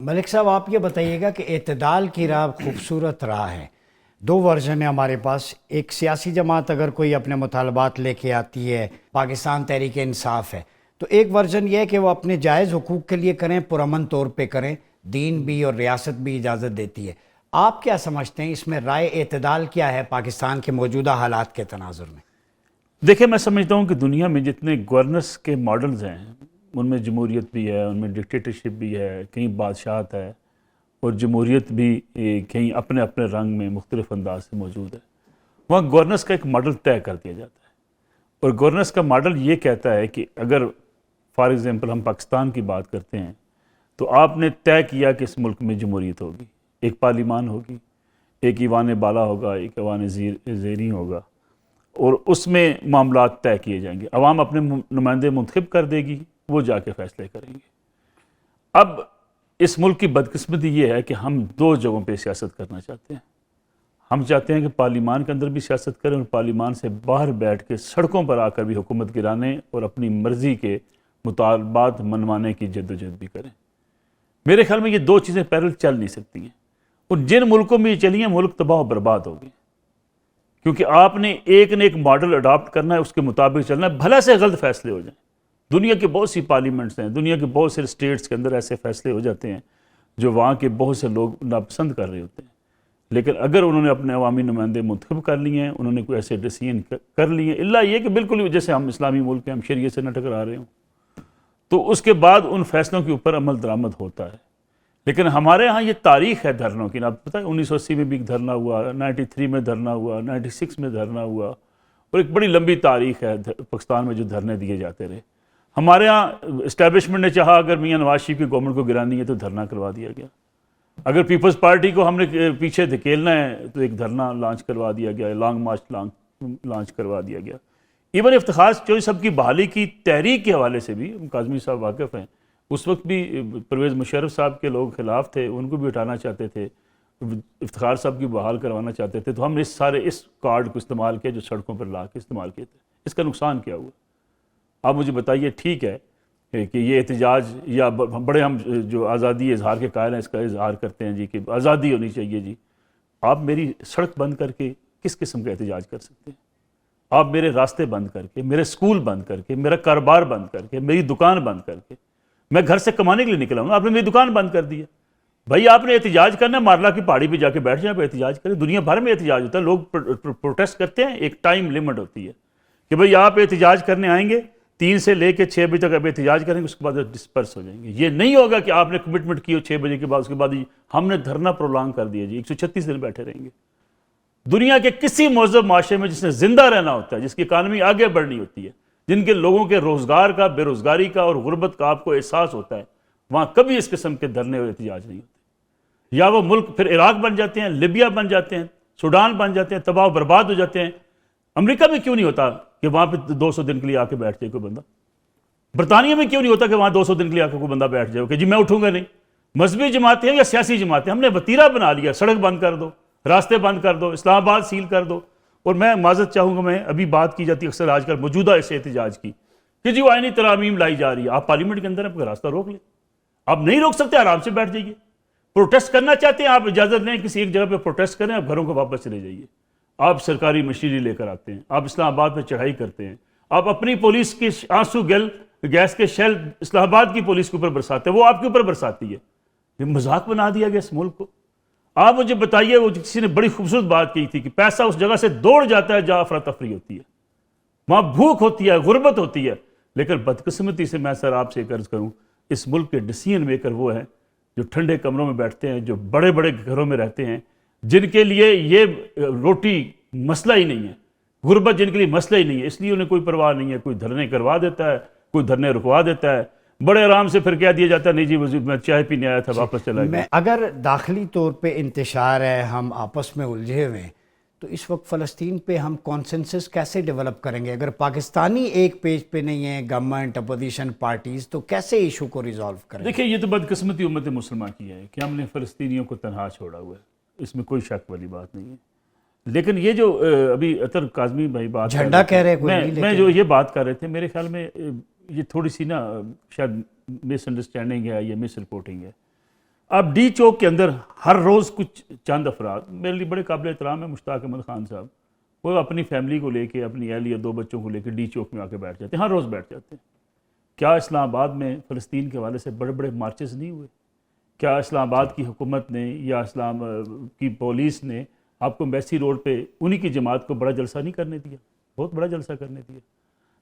ملک صاحب آپ یہ بتائیے گا کہ اعتدال کی راہ خوبصورت راہ ہے. دو ورژن ہے ہمارے پاس. ایک سیاسی جماعت اگر کوئی اپنے مطالبات لے کے آتی ہے، پاکستان تحریک انصاف ہے، تو ایک ورژن یہ ہے کہ وہ اپنے جائز حقوق کے لیے کریں، پرامن طور پہ کریں، دین بھی اور ریاست بھی اجازت دیتی ہے. آپ کیا سمجھتے ہیں اس میں رائے اعتدال کیا ہے پاکستان کے موجودہ حالات کے تناظر میں؟ دیکھیں، میں سمجھتا ہوں کہ دنیا میں جتنے گورننس کے ماڈلز ہیں ان میں جمہوریت بھی ہے، ان میں ڈکٹیٹرشپ بھی ہے، کہیں بادشاہت ہے، اور جمہوریت بھی کہیں اپنے اپنے رنگ میں مختلف انداز سے موجود ہے. وہاں گورننس کا ایک ماڈل طے کر دیا جاتا ہے، اور گورننس کا ماڈل یہ کہتا ہے کہ اگر فار ایگزامپل ہم پاکستان کی بات کرتے ہیں تو آپ نے طے کیا کہ اس ملک میں جمہوریت ہوگی، ایک پارلیمان ہوگی، ایک ایوان بالا ہوگا، ایک ایوان زیریں ہوگا، اور اس میں معاملات طے کیے جائیں گے. عوام اپنے نمائندے منتخب کر دے گی، وہ جا کے فیصلے کریں گے. اب اس ملک کی بدقسمتی یہ ہے کہ ہم دو جگہوں پہ سیاست کرنا چاہتے ہیں. ہم چاہتے ہیں کہ پارلیمان کے اندر بھی سیاست کریں، اور پارلیمان سے باہر بیٹھ کے سڑکوں پر آ کر بھی حکومت گرانے اور اپنی مرضی کے مطالبات منوانے کی جدوجہد بھی کریں. میرے خیال میں یہ دو چیزیں پیرل چل نہیں سکتی ہیں، اور جن ملکوں میں یہ چلی ہیں ملک تباہ و برباد ہو گئے، کیونکہ آپ نے ایک نہ ایک ماڈل اڈاپٹ کرنا ہے، اس کے مطابق چلنا ہے، بھلا سے غلط فیصلے ہو جائیں. دنیا کے بہت سی پارلیمنٹس ہیں، دنیا کے بہت سے اسٹیٹس کے اندر ایسے فیصلے ہو جاتے ہیں جو وہاں کے بہت سے لوگ ناپسند کر رہے ہوتے ہیں، لیکن اگر انہوں نے اپنے عوامی نمائندے منتخب کر لیے ہیں، انہوں نے کوئی ایسے ڈیسیژن کر لیے ہیں، اللہ یہ کہ بالکل جیسے ہم اسلامی ملک ہیں، ہم شریعت سے نہ ٹکرا رہے ہوں، تو اس کے بعد ان فیصلوں کے اوپر عمل درآمد ہوتا ہے. لیکن ہمارے ہاں یہ تاریخ ہے دھرنوں کی. آپ پتہ ہے 1980 میں بھی ایک دھرنا ہوا، 93 میں دھرنا ہوا، 96 میں دھرنا ہوا، اور ایک بڑی لمبی تاریخ ہے پاکستان میں جو دھرنے دیے جاتے رہے. ہمارے ہاں اسٹیبلشمنٹ نے چاہا اگر میاں نواز شریف کی گورنمنٹ کو گرانی ہے تو دھرنا کروا دیا گیا. اگر پیپلز پارٹی کو ہم نے پیچھے دھکیلنا ہے تو ایک دھرنا لانچ کروا دیا گیا، لانگ مارچ لانچ کروا دیا گیا. ایون افتخار چوہدری صاحب کی بحالی کی تحریک کے حوالے سے بھی کاظمی صاحب واقف ہیں، اس وقت بھی پرویز مشرف صاحب کے لوگ خلاف تھے، ان کو بھی ہٹانا چاہتے تھے، افتخار صاحب کی بحال کروانا چاہتے تھے. تو ہم نے اس کارڈ کو استعمال کیا جو سڑکوں پر لا کے استعمال کیے تھے. اس کا نقصان کیا ہوا؟ آپ مجھے بتائیے. ٹھیک ہے کہ یہ احتجاج یا بڑے ہم جو آزادی اظہار کے قائل ہیں اس کا اظہار کرتے ہیں جی کہ آزادی ہونی چاہیے. جی آپ میری سڑک بند کر کے کس قسم کا احتجاج کر سکتے ہیں؟ آپ میرے راستے بند کر کے، میرے سکول بند کر کے، میرا کاروبار بند کر کے، میری دکان بند کر کے، میں گھر سے کمانے کے لیے نکلا ہوں، آپ نے میری دکان بند کر دی ہے. بھائی آپ نے احتجاج کرنا ہے، مارلا کی پہاڑی پہ جا کے بیٹھ جائیں، پہ احتجاج کریں. دنیا بھر میں احتجاج ہوتا ہے، لوگ پروٹیسٹ کرتے ہیں. ایک ٹائم لیمٹ ہوتی ہے کہ بھئی آپ احتجاج کرنے آئیں گے، 3 سے لے کے 6 بجے تک آپ احتجاج کریں گے، اس کے بعد ڈسپرس ہو جائیں گے. یہ نہیں ہوگا کہ آپ نے کمٹمنٹ کی ہو 6 بجے کے بعد، اس کے بعد ہم نے دھرنا پرولانگ کر دیا جی 136 دن بیٹھے رہیں گے. دنیا کے کسی مہذب معاشرے میں جس نے زندہ رہنا ہوتا ہے، جس کی اکانومی آگے بڑھنی ہوتی ہے، جن کے لوگوں کے روزگار کا، بے روزگاری کا اور غربت کا آپ کو احساس ہوتا ہے، وہاں کبھی اس قسم کے دھرنے اور احتجاج نہیں ہوتے. یا وہ ملک پھر عراق بن جاتے ہیں، لیبیا بن جاتے ہیں، سوڈان بن جاتے ہیں، تباہ و برباد ہو جاتے ہیں. امریکہ میں کیوں نہیں ہوتا کہ وہاں پہ 200 دن کے لیے آ کے بیٹھ جائے کوئی بندہ؟ برطانیہ میں کیوں نہیں ہوتا کہ وہاں 200 دن کے لیے آ کے کوئی بندہ بیٹھ جائے کہ جی میں اٹھوں گا نہیں؟ مذہبی جماعتیں یا سیاسی جماعتیں، ہم نے وتیرہ بنا لیا، سڑک بند کر دو، راستے بند کر دو، اسلام آباد سیل کر دو. اور میں معذرت چاہوں گا، میں ابھی بات کی جاتی ہے اکثر آج کل موجودہ اس احتجاج کی کہ جی وہ آئینی ترامیم لائی جا رہی ہے. آپ پارلیمنٹ کے اندر آپ کا راستہ روک لیں، آپ نہیں روک سکتے، آرام سے بیٹھ جائیے. پروٹیسٹ کرنا چاہتے ہیں آپ اجازت لیں، کسی ایک جگہ پہ پروٹیسٹ کریں، آپ گھروں کو واپس چلے جائیے. آپ سرکاری مشینری لے کر آتے ہیں، آپ اسلام آباد پہ چڑھائی کرتے ہیں، آپ اپنی پولیس کی آنسو گیس کے شیل اسلام آباد کی پولیس کے اوپر برساتے ہیں، وہ آپ کے اوپر برساتی ہے. یہ مذاق بنا دیا گیا اس ملک کو. آپ مجھے بتائیے، وہ کسی نے بڑی خوبصورت بات کی تھی کہ پیسہ اس جگہ سے دوڑ جاتا ہے جہاں افراتفری ہوتی ہے، وہاں بھوک ہوتی ہے، غربت ہوتی ہے. لیکن بدقسمتی سے میں سر آپ سے ایک عرض کروں، اس ملک کے ڈیسیژن میکر وہ ہیں جو ٹھنڈے کمروں میں بیٹھتے ہیں، جو بڑے بڑے گھروں میں رہتے ہیں، جن کے لیے یہ روٹی مسئلہ ہی نہیں ہے، غربت جن کے لیے مسئلہ ہی نہیں ہے. اس لیے انہیں کوئی پرواہ نہیں ہے. کوئی دھرنے کروا دیتا ہے، کوئی دھرنے رکوا دیتا ہے، بڑے آرام سے پھر کہہ دیا جاتا ہے نہیں جی وزیر میں چائے پینے آیا تھا، واپس چلا گیا. اگر داخلی طور پہ انتشار ہے، ہم آپس میں الجھے ہوئے ہیں، تو اس وقت فلسطین پہ ہم کانسنسس کیسے ڈیولپ کریں گے؟ اگر پاکستانی ایک پیج پہ نہیں ہے، گورنمنٹ، اپوزیشن پارٹیز، تو کیسے ایشو کو ریزالو کریں گے؟ دیکھیں یہ تو بدقسمتی امت مسلمہ کی ہے کہ ہم نے فلسطینیوں کو تنہا چھوڑا ہوا ہے، اس میں کوئی شک والی بات نہیں ہے. لیکن یہ جو ابھی اطہر کاظمی بھائی بات جھنڈا کہہ رہے کوئی نہیں، میں جو یہ بات کر رہے تھے، میرے خیال میں یہ تھوڑی سی نا شاید مس انڈرسٹینڈنگ ہے یا مس رپورٹنگ ہے. اب ڈی چوک کے اندر ہر روز کچھ چند افراد، میرے لیے بڑے قابل احترام ہے مشتاق احمد خان صاحب، وہ اپنی فیملی کو لے کے، اپنی اہل یا 2 بچوں کو لے کے ڈی چوک میں آ کے بیٹھ جاتے ہیں، ہر روز بیٹھ جاتے ہیں۔ کیا اسلام آباد میں فلسطین کے حوالے سے بڑے بڑے مارچز نہیں ہوئے؟ کیا اسلام آباد کی حکومت نے یا اسلام کی پولیس نے آپ کو ایمبیسی روڈ پہ انہی کی جماعت کو بڑا جلسہ نہیں کرنے دیا؟ بہت بڑا جلسہ کرنے دیا۔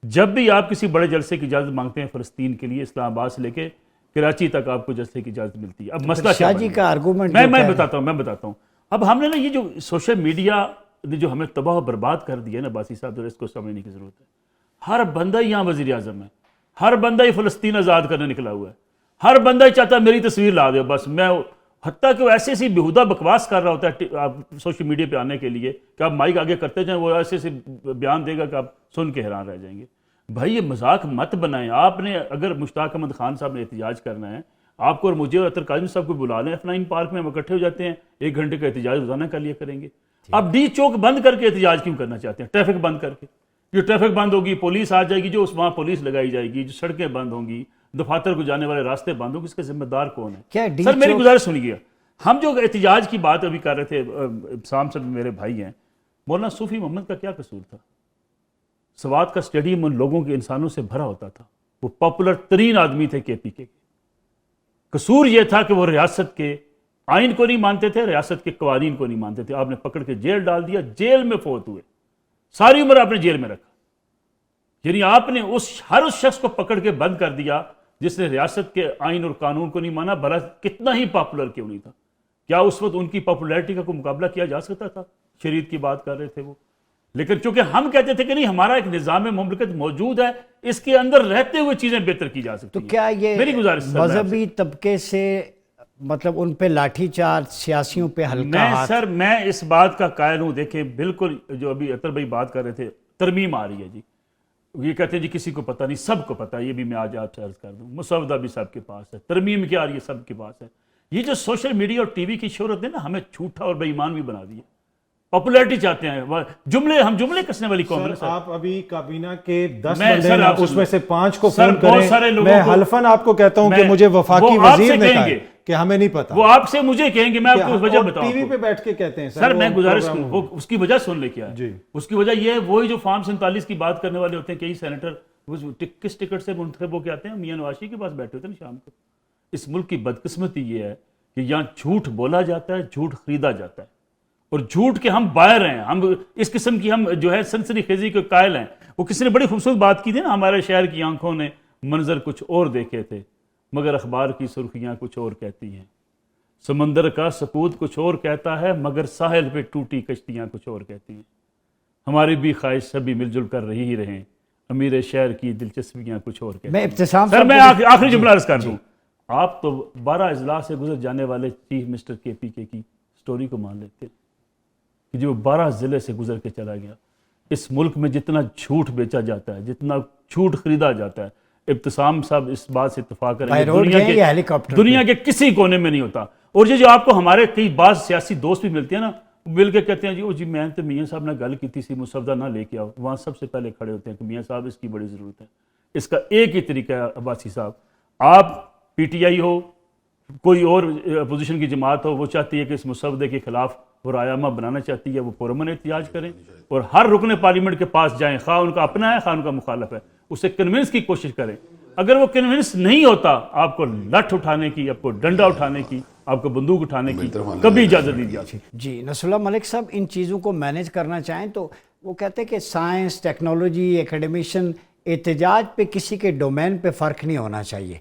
جب بھی آپ کسی بڑے جلسے کی اجازت مانگتے ہیں فلسطین کے لیے، اسلام آباد سے لے کے کراچی تک آپ کو جلسے کی اجازت ملتی ہے۔ اب مسئلہ کیا شاہ جی کا آرگومنٹ میں بتاتا ہوں اب ہم نے نا یہ جو سوشل میڈیا نے جو ہمیں تباہ و برباد کر دیا نا باسی صاحب، ذرا اس کو سمجھنے کی ضرورت ہے۔ ہر بندہ یہاں وزیر اعظم ہے، ہر بندہ ہی فلسطین آزاد کرنے نکلا ہوا ہے، ہر بندہ ہی چاہتا ہے میری تصویر لا دے بس میں، حتیٰ کہ وہ ایسی بیہودہ بکواس کر رہا ہوتا ہے آپ سوشل میڈیا پہ آنے کے لیے کہ آپ مائک آگے کرتے جائیں، وہ ایسے بیان دے گا کہ آپ سن کے حیران رہ جائیں گے۔ بھائی یہ مذاق مت بنائیں۔ آپ نے اگر مشتاق احمد خان صاحب نے احتجاج کرنا ہے، آپ کو اور مجھے اور عطر قاسم صاحب کو بلا لیں F9 پارک میں، ہم اکٹھے ہو جاتے ہیں، 1 گھنٹے کا احتجاج روزانہ کا لیا کریں گے۔ اب ڈی چوک بند کر کے احتجاج کیوں کرنا چاہتے ہیں؟ ٹریفک بند کر کے، جو ٹریفک بند ہوگی پولیس آ جائے گی، جو وہاں پولیس لگائی جائے گی، جو سڑکیں بند ہوں گی، دفاتر کو جانے والے راستے بند ہوں گے، اس کا ذمہ دار کون ہے؟ سر میری گزارش سنیے، ہم جو احتجاج کی بات ابھی کر رہے تھے، ابتسام صاحب میرے بھائی ہیں، مولانا صوفی محمد کا کیا قصور تھا؟ سوات کا اسٹیڈیم ان لوگوں کے انسانوں سے بھرا ہوتا تھا، وہ پاپولر ترین آدمی تھے کے پی کے۔ قصور یہ تھا کہ وہ ریاست کے آئین کو نہیں مانتے تھے، ریاست کے قوانین کو نہیں مانتے تھے۔ آپ نے پکڑ کے جیل ڈال دیا، جیل میں فوت ہوئے، ساری عمر آپ نے جیل میں رکھا۔ یعنی آپ نے ہر اس شخص کو پکڑ کے بند کر دیا جس نے ریاست کے آئین اور قانون کو نہیں مانا، بھلا کتنا ہی پاپولر کیوں نہیں تھا۔ کیا اس وقت ان کی پاپولیرٹی کا کوئی مقابلہ کیا جا سکتا تھا؟ شریعت کی بات کر رہے تھے وہ، لیکن چونکہ ہم کہتے تھے کہ نہیں، ہمارا ایک نظام مملکت موجود ہے، اس کے اندر رہتے ہوئے چیزیں بہتر کی جا سکتی ہیں۔ تو کیا یہ میری گزارش مذہبی طبقے سے مطلب ان پہ لاٹھی چارج، سیاسیوں پہ ہلکا ہاتھ؟ سر میں اس بات کا قائل ہوں، دیکھیں بالکل جو ابھی عطر بھائی بات کر رہے تھے، ترمیم آ رہی ہے جی، یہ کہتے ہیں جی کسی کو پتہ نہیں، سب کو پتہ ہے، یہ بھی میں آج آپ سے عرض کر دوں، مسودہ بھی سب کے پاس ہے، ترمیم کیا آ رہی ہے سب کے پاس ہے۔ یہ جو سوشل میڈیا اور ٹی وی کی شہرت نے نا ہمیں جھوٹا اور بے ایمان بھی بنا دیا، پاپولیرٹی چاہتے ہیں، ہم جملے کسنے والی قوم ہیں۔ آپ ابھی کابینہ کے 10 بندے ہیں، اس میں سے 5 کو فون کریں، میں حلفاً آپ کو کہتا ہوں کہ مجھے وفاقی وزیر نے کہا کہ ہمیں نہیں پتا، وہ آپ سے مجھے کہیں گے، میں آپ کو وجہ بتاؤں، ٹی وی پہ بیٹھ کے کہتے ہیں سر میں گزارش کروں، اس کی وجہ سن لے کیا ہے۔ جی، اس کی وجہ یہ ہے، وہی جو فارم 47 کی بات کرنے والے ہوتے ہیں، کئی سینیٹر کس ٹکٹ سے منتخب ہو کے آتے ہیں، میاں نواز شریف کے پاس بیٹھے ہوتے ہیں شام کو۔ اس ملک کی بدقسمتی یہ ہے کہ یہاں جھوٹ بولا جاتا ہے، جھوٹ خریدا جاتا ہے، اور جھوٹ کے ہم بائر ہیں، ہم اس قسم کی ہم جو ہے سنسنی خیزی کے قائل ہیں۔ وہ کسی نے بڑی خوبصورت بات کی تھی نا، ہمارے شہر کی آنکھوں نے منظر کچھ اور دیکھے تھے، مگر اخبار کی سرخیاں کچھ اور کہتی ہیں، سمندر کا سکوت کچھ اور کہتا ہے، مگر ساحل پہ ٹوٹی کشتیاں کچھ اور کہتی ہیں۔ ہماری بھی خواہش سبھی مل جل کر رہی ہی رہیں، امیر شہر کی دلچسپیاں کچھ اور کہتی ہیں۔ میں ابتسام سر میں آخری جملہ عرض کر دوں، آپ تو 12 اضلاع سے گزر جانے والے چیف منسٹر کے پی کے کی سٹوری کو مان لیتے کہ جو 12 ضلع سے گزر کے چلا گیا۔ اس ملک میں جتنا جھوٹ بیچا جاتا ہے، جتنا جھوٹ خریدا جاتا ہے، ابتسام صاحب اس بات سے اتفاق کریں گے دنیا کے کسی کونے میں نہیں ہوتا۔ اور یہ جو آپ کو ہمارے کئی بعض سیاسی دوست بھی ملتے ہیں نا، مل کے کہتے ہیں جی میں تو میاں صاحب نے گل کی تھی، مسودہ نہ لے کے آؤ، وہاں سب سے پہلے کھڑے ہوتے ہیں کہ میاں صاحب اس کی بڑی ضرورت ہے۔ اس کا ایک ہی طریقہ ہے عباسی صاحب، آپ پی ٹی آئی ہو، کوئی اور اپوزیشن کی جماعت ہو، وہ چاہتی ہے کہ اس مسودے کے خلاف وہ رائے عامہ بنانا چاہتی ہے، وہ پرامن احتجاج کریں اور ہر رکن پارلیمنٹ کے پاس جائیں، خواہ ان کا اپنا ہے خواہ ان کا مخالف ہے، اسے کنونس کی کوشش کریں۔ اگر وہ کنونس نہیں ہوتا، آپ کو لٹھ اٹھانے کی، آپ کو ڈنڈا اٹھانے کی، آپ کو بندوق اٹھانے کی کبھی اجازت نہیں دی۔ جی نصر اللہ ملک صاحب ان چیزوں کو مینیج کرنا چاہیں تو وہ کہتے ہیں کہ سائنس، ٹیکنالوجی، ایکیڈمیشن، احتجاج پہ کسی کے ڈومین پہ فرق نہیں ہونا چاہیے۔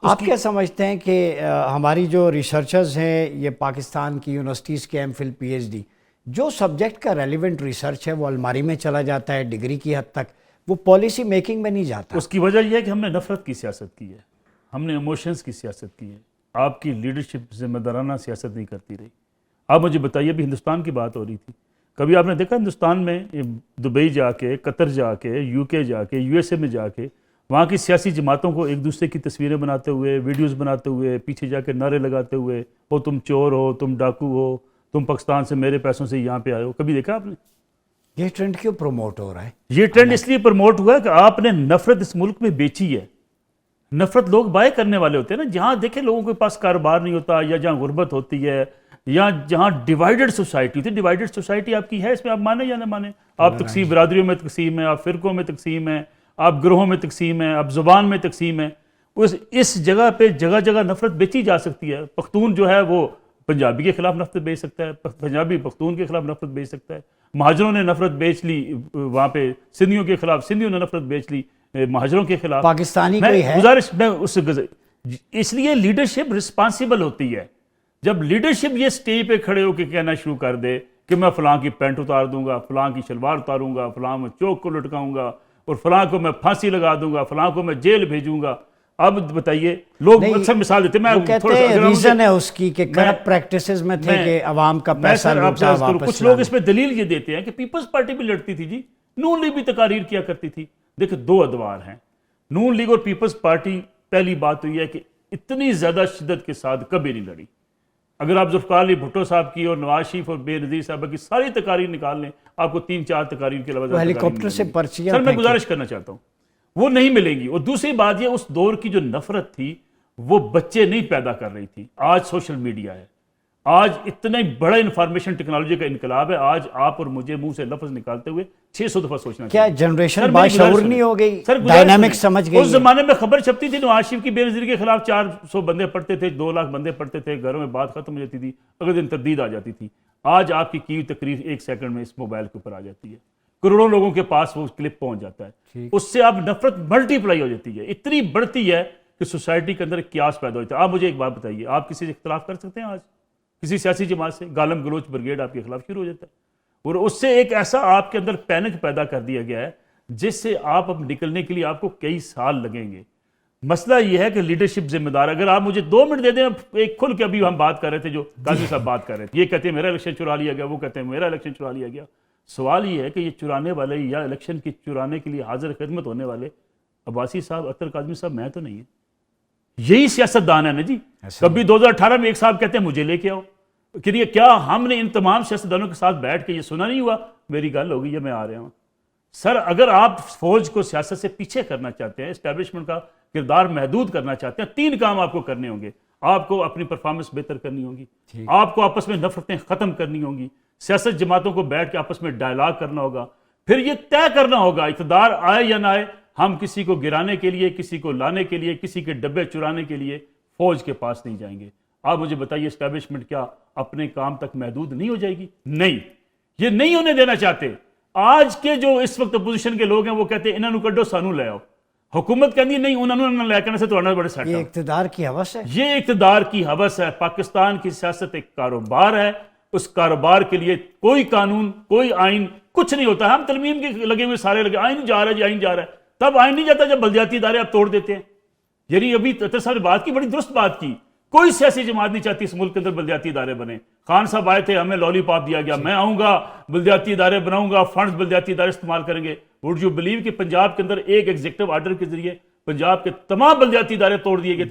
آپ کیا سمجھتے ہیں کہ ہماری جو ریسرچرز ہیں، یہ پاکستان کی یونیورسٹیز کے M Phil P H D, جو سبجیکٹ کا ریلیونٹ ریسرچ ہے وہ الماری میں چلا جاتا ہے ڈگری کی حد تک، وہ پالیسی میکنگ میں نہیں جاتا؟ اس کی وجہ یہ ہے کہ ہم نے نفرت کی سیاست کی ہے، ہم نے ایموشنز کی سیاست کی ہے، آپ کی لیڈرشپ ذمہ دارانہ سیاست نہیں کرتی رہی۔ آپ مجھے بتائیے، ابھی ہندوستان کی بات ہو رہی تھی، کبھی آپ نے دیکھا ہندوستان میں دبئی جا کے، قطر جا کے، یو کے جا کے، یو ایس اے میں جا کے وہاں کی سیاسی جماعتوں کو ایک دوسرے کی تصویریں بناتے ہوئے، ویڈیوز بناتے ہوئے، پیچھے جا کے نعرے لگاتے ہوئے، وہ تم چور ہو، تم ڈاکو ہو، تم پاکستان سے میرے پیسوں سے یہاں پہ آئے ہو، کبھی دیکھا آپ نے؟ یہ ٹرینڈ کیوں پروموٹ ہو رہا ہے؟ یہ ٹرینڈ اس لیے پروموٹ ہوا ہے کہ آپ نے نفرت اس ملک میں بیچی ہے، نفرت لوگ بائے کرنے والے ہوتے ہیں نا. جہاں دیکھیں لوگوں کے پاس کاروبار نہیں ہوتا, یا جہاں غربت ہوتی ہے, یا جہاں ڈیوائیڈڈ سوسائٹی ہوتی ہے. ڈیوائیڈڈ سوسائٹی آپ کی ہے, اس میں آپ مانیں یا نہ مانیں, آپ تقسیم برادریوں میں تقسیم ہے, آپ فرقوں میں تقسیم ہے, آپ گروہوں میں تقسیم ہے, آپ زبان میں تقسیم ہے. اس جگہ پہ جگہ جگہ نفرت بیچی جا سکتی ہے. پختون جو ہے وہ پنجابی کے خلاف نفرت بیچ سکتا ہے, پنجابی پختون کے خلاف نفرت بیچ سکتا ہے. مہاجروں نے نفرت بیچ لی وہاں پہ سندھیوں کے خلاف, سندھیوں نے نفرت بیچ لی مہاجروں کے خلاف. پاکستانی کوئی ہے گزارش میں اس لیے لیڈرشپ رسپانسیبل ہوتی ہے. جب لیڈرشپ یہ سٹیج پہ کھڑے ہو کے کہنا شروع کر دے کہ میں فلاں کی پینٹ اتار دوں گا, فلاں کی شلوار اتاروں گا, فلاں میں چوک کو لٹکاؤں گا, اور فلاں کو میں پھانسی لگا دوں گا, فلاں کو میں جیل بھیجوں گا. اب بتائیے, لوگ اکثر مثال دیتے ہیں, وہ کہتے ہیں ریزن ہے اس کی کہ کرپٹ پریکٹسز میں تھے کہ عوام کا پیسہ لوٹا واپس. کچھ لوگ اس میں دلیل یہ دیتے ہیں کہ پیپلز پارٹی بھی لڑتی تھی جی, نون لیگ بھی تقاریر کیا کرتی تھی. دیکھیں دو ادوار ہیں, نون لیگ اور پیپلز پارٹی. پہلی بات تو یہ ہے کہ اتنی زیادہ شدت کے ساتھ کبھی نہیں لڑی. اگر آپ ذوالفقار علی بھٹو صاحب کی اور نواز شریف اور بے نظیر صاحبہ کی ساری تقاریر نکال لیں, آپ کو 3-4 تقاریر کے علاوہ ہیلی کاپٹر سے پرچیاں. سر میں گزارش کرنا چاہتا ہوں, وہ نہیں ملیں گی. اور دوسری بات یہ, اس دور کی جو نفرت تھی وہ بچے نہیں پیدا کر رہی تھی. آج سوشل میڈیا ہے, آج اتنا بڑا انفارمیشن ٹیکنالوجی کا انقلاب ہے. آج آپ اور مجھے منہ سے لفظ نکالتے ہوئے 600 دفعہ سوچنا کیا جنریشن باشعور نہیں ہو گئی, ڈائنامک سمجھ گئی. اس زمانے میں خبر چھپتی تھی نواز شریف کی بے نظیری کے خلاف 400 بندے پڑھتے تھے, 2 لاکھ بندے پڑھتے تھے, گھروں میں بات ختم ہو جاتی تھی, اگلے دن تردید آ جاتی تھی. آج آپ کی ہوئی تقریر 1 سیکنڈ میں اس موبائل کے اوپر آ جاتی ہے, کروڑوں لوگوں کے پاس وہ کلپ پہنچ جاتا ہے. اس سے آپ نفرت ملٹی پلائی ہو جاتی ہے, اتنی بڑھتی ہے کہ سوسائٹی کے اندر قیاس پیدا ہوتا ہے. آپ مجھے ایک بات بتائیے, آپ کسی سے اختلاف کر سکتے ہیں آج کسی سیاسی جماعت سے؟ گالم گلوچ بریگیڈ آپ کے خلاف شروع ہو جاتا ہے, اور اس سے ایک ایسا آپ کے اندر پینک پیدا کر دیا گیا ہے جس سے آپ اب نکلنے کے لیے آپ کو کئی سال لگیں گے. مسئلہ یہ ہے کہ لیڈرشپ ذمہ دار. اگر آپ مجھے 2 منٹ دے دیں, ایک کھل کے ابھی ہم بات کر رہے تھے, جو قاضی صاحب بات کر رہے تھے, یہ کہتے ہیں میرا الیکشن چرا لیا گیا, وہ کہتے ہیں میرا الیکشن چرا لیا گیا. سوال یہ ہے کہ یہ چرانے والے یا الیکشن کی چرانے کے لیے حاضر خدمت ہونے والے عباسی صاحب, اختر کاظمی صاحب, میں تو نہیں ہے. یہی سیاستدان ہے نا جی. کبھی 2018 میں ایک صاحب کہتے ہیں مجھے لے کے آؤ, کہ کیا ہم نے ان تمام سیاستدانوں کے ساتھ بیٹھ کے یہ سنا نہیں ہوا میری گل ہوگی یا میں آ رہا ہوں؟ سر اگر آپ فوج کو سیاست سے پیچھے کرنا چاہتے ہیں, اسٹیبلشمنٹ کا کردار محدود کرنا چاہتے ہیں, 3 کام آپ کو کرنے ہوں گے. آپ کو اپنی پرفارمنس بہتر کرنی ہوگی, آپ کو آپس میں نفرتیں ختم کرنی ہوں گی, سیاست جماعتوں کو بیٹھ کے آپس میں ڈائلاگ کرنا ہوگا, پھر یہ طے کرنا ہوگا اقتدار آئے یا نہ آئے, ہم کسی کو گرانے کے لیے, کسی کو لانے کے لیے, کسی کے ڈبے چرانے کے لیے فوج کے پاس نہیں جائیں گے. آپ مجھے بتائیے اسٹیبلشمنٹ کیا اپنے کام تک محدود نہیں ہو جائے گی؟ نہیں, یہ نہیں ہونے دینا چاہتے. آج کے جو اس وقت اپوزیشن کے لوگ ہیں وہ کہتے ہیں انہوں نے کڈو سانو لے آؤ. حکومت کہتی ہے نہیں انہوں نے لے کرنے سے تو بڑے سیٹ. یہ اقتدار کی ہوس ہے, یہ اقتدار کی ہوس ہے. پاکستان کی سیاست ایک کاروبار ہے, اس کاروبار کے لیے کوئی قانون, کوئی آئین, کچھ نہیں ہوتا. ہم ترمیم کے لگے ہوئے سارے لگے, آئین جا رہا ہے جی, آئین جا رہا ہے. تب آئین نہیں جاتا جب بلدیاتی ادارے آپ توڑ دیتے ہیں. یعنی ابھی اطہر صاحب نے بات کی, بڑی درست بات کی. کوئی سیاسی جماعت نہیں چاہتی اس ملک کے اندر بلدیاتی ادارے بنے. خان صاحب آئے تھے, ہمیں لالی پاپ دیا گیا, میں آؤں گا بلدیاتی ادارے بناؤں گا, فنڈز بلدیاتی ادارے استعمال کریں گے. وڈ یو بلیو کہ پنجاب کے اندر ایک ایگزیکٹو آرڈر کے ذریعے پنجاب کے تمام بلدیاتی ادارے توڑ دیے گئے تھے.